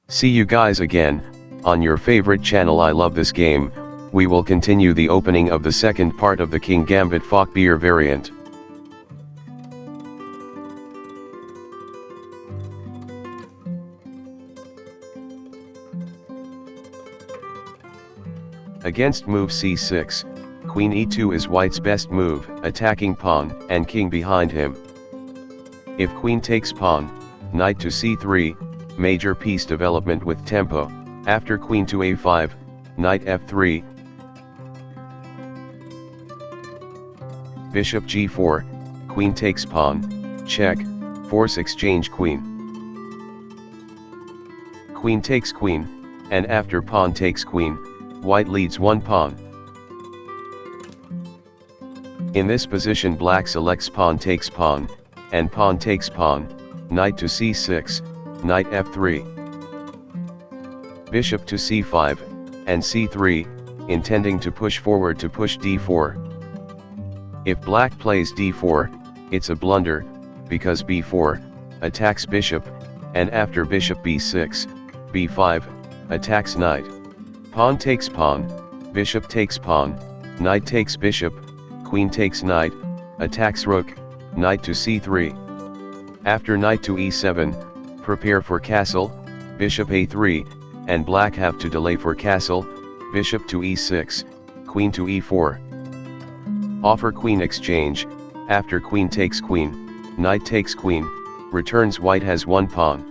See you guys again, on your favorite channel. I love this game. We will continue the opening of the second part of the King Gambit Falkbeer variant. Against move c6, Queen e2 is White's best move, attacking pawn and king behind him. If Queen takes pawn, Knight to c3, major piece development with tempo. After Queen to a5, Knight f3, Bishop g4, Queen takes pawn, check, force exchange Queen. Queen takes Queen, and after pawn takes Queen, White leads one pawn. In this position Black selects pawn takes pawn, and pawn takes pawn, Knight to c6, Knight f3, Bishop to c5, and c3, intending to push forward to push d4. If Black plays d4, it's a blunder, because b4, attacks Bishop, and after Bishop b6, b5, attacks Knight. Pawn takes pawn, Bishop takes pawn, Knight takes Bishop, Queen takes Knight, attacks Rook, Knight to c3. After Knight to e7, prepare for castle, Bishop a3, and Black have to delay for castle, Bishop to e6, Queen to e4. Offer Queen exchange, after Queen takes Queen, Knight takes Queen, returns White has one pawn.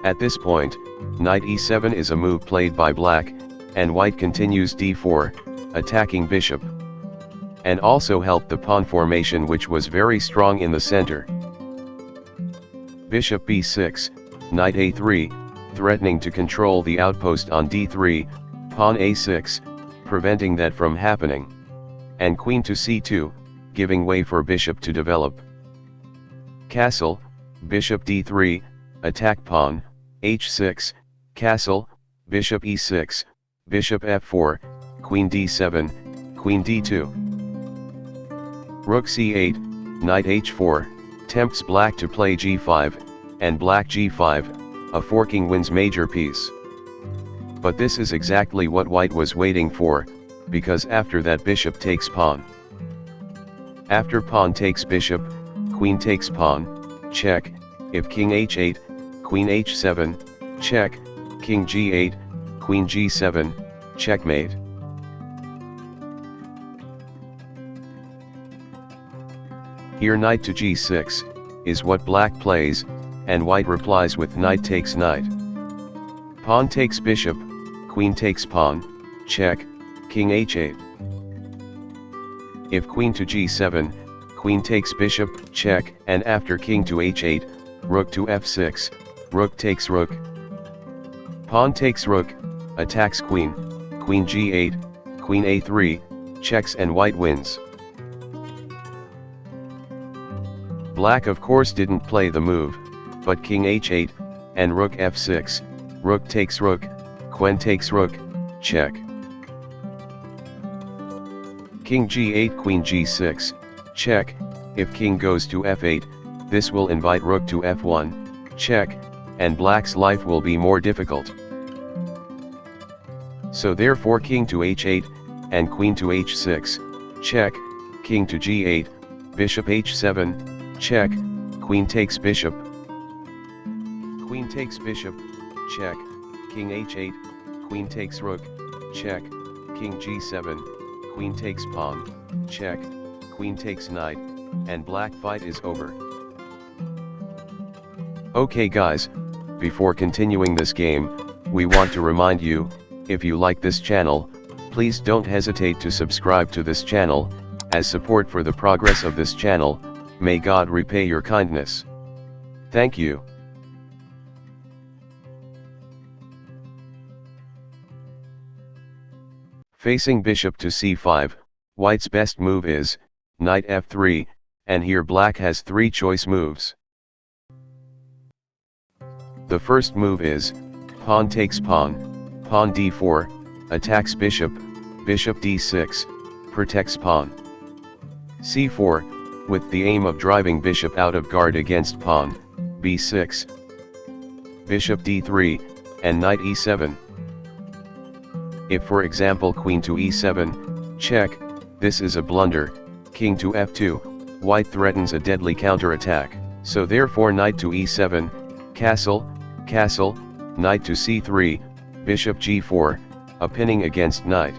At this point, Knight e7 is a move played by Black, and White continues d4, attacking Bishop. And also helped the pawn formation, which was very strong in the center. Bishop b6, Knight a3, threatening to control the outpost on d3, pawn a6, preventing that from happening. And Queen to c2, giving way for Bishop to develop. Castle, Bishop d3, attack pawn, h6, castle, Bishop e6, Bishop f4, Queen d7, Queen d2. Rook c8, Knight h4, tempts Black to play g5, and Black g5, a forking wins major piece. But this is exactly what White was waiting for, because after that Bishop takes pawn. After pawn takes Bishop, Queen takes pawn, check, if King h8, Queen h7, check, King g8, Queen g7, checkmate. Here Knight to g6, is what Black plays, and White replies with Knight takes Knight. Pawn takes Bishop, Queen takes pawn, check, King h8. If Queen to g7, Queen takes Bishop, check, and after King to h8, Rook to f6, Rook takes Rook. Pawn takes Rook, attacks Queen, Queen g8, Queen a3, checks and White wins. Black of course didn't play the move, but King h8, and Rook f6, Rook takes Rook, Queen takes Rook, check. King g8, Queen g6, check, if King goes to f8, this will invite Rook to f1, check, and Black's life will be more difficult. So therefore King to h8, and Queen to h6, check, King to g8, Bishop h7, check, Queen takes Bishop. Queen takes Bishop, check, King h8, Queen takes Rook, check, King g7, Queen takes pawn, check, Queen takes Knight, and Black fight is over. Okay guys, before continuing this game, we want to remind you, if you like this channel, please don't hesitate to subscribe to this channel, as support for the progress of this channel. May God repay your kindness. Thank you. Facing Bishop to c5, White's best move is Knight f3, and here Black has three choice moves. The first move is pawn takes pawn, pawn d4, attacks Bishop, Bishop d6, protects pawn. c4, with the aim of driving Bishop out of guard against pawn, b6. bishop d3, and knight e7. If for example queen to e7, check, this is a blunder, king to f2, white threatens a deadly counterattack, so therefore knight to e7, castle, castle, knight to c3, bishop g4, a pinning against knight.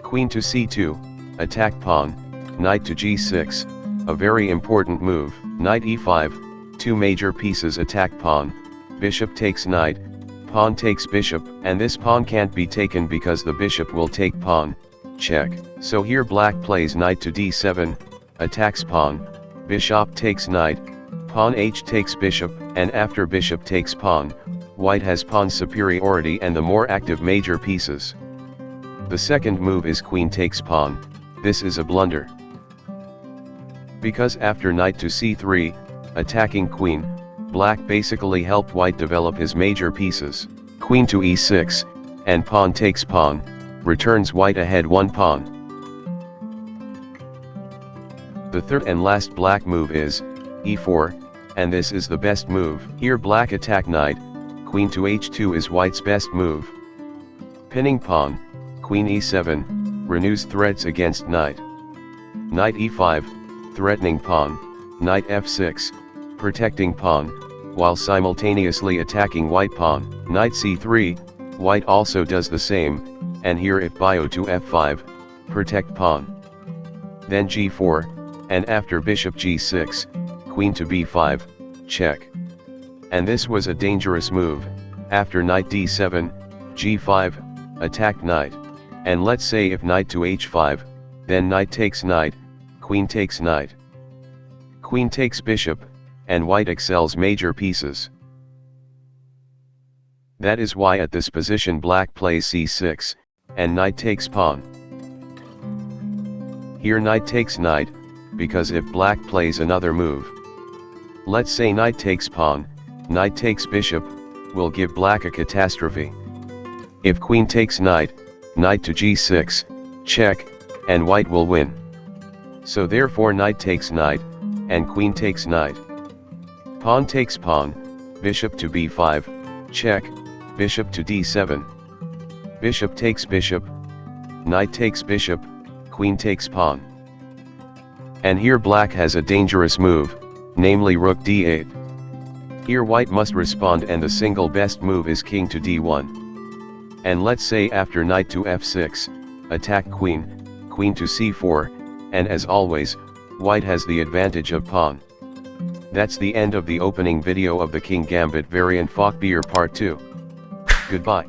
Queen to c2, attack pawn, knight to g6, a very important move, knight e5, two major pieces attack pawn, bishop takes knight, pawn takes bishop, and this pawn can't be taken because the bishop will take pawn, check. So here black plays knight to d7, attacks pawn, bishop takes knight, pawn h takes bishop, and after bishop takes pawn, white has pawn superiority and the more active major pieces. The second move is queen takes pawn, this is a blunder. Because after knight to c3, attacking queen, black basically helped white develop his major pieces. Queen to e6, and pawn takes pawn, returns white ahead one pawn. The third and last black move is e4, and this is the best move. Here black attack knight, queen to h2 is white's best move. Pinning pawn, queen e7, renews threats against knight. Knight e5, threatening pawn, knight f6, protecting pawn, while simultaneously attacking white pawn. Knight c3, white also does the same, and here if bio to f5, protect pawn. Then g4, and after bishop g6, queen to b5, check. And this was a dangerous move, after knight d7, g5, attack knight, and let's say if knight to h5, then knight takes knight, queen takes knight. Queen takes bishop, and white excels major pieces. That is why at this position black plays c6, and knight takes pawn. Here knight takes knight, because if black plays another move, let's say knight takes pawn, knight takes bishop, will give black a catastrophe. If queen takes knight, knight to g6, check, and white will win. So therefore knight takes knight, and queen takes knight. Pawn takes pawn, bishop to b5, check, bishop to d7. Bishop takes bishop, knight takes bishop, queen takes pawn. And here black has a dangerous move, namely rook d8. Here white must respond and the single best move is king to d1. And let's say after knight to f6, attack queen, queen to c4, and as always, white has the advantage of pawn. That's the end of the opening video of the King Gambit variant Falkbeer Part 2. Goodbye.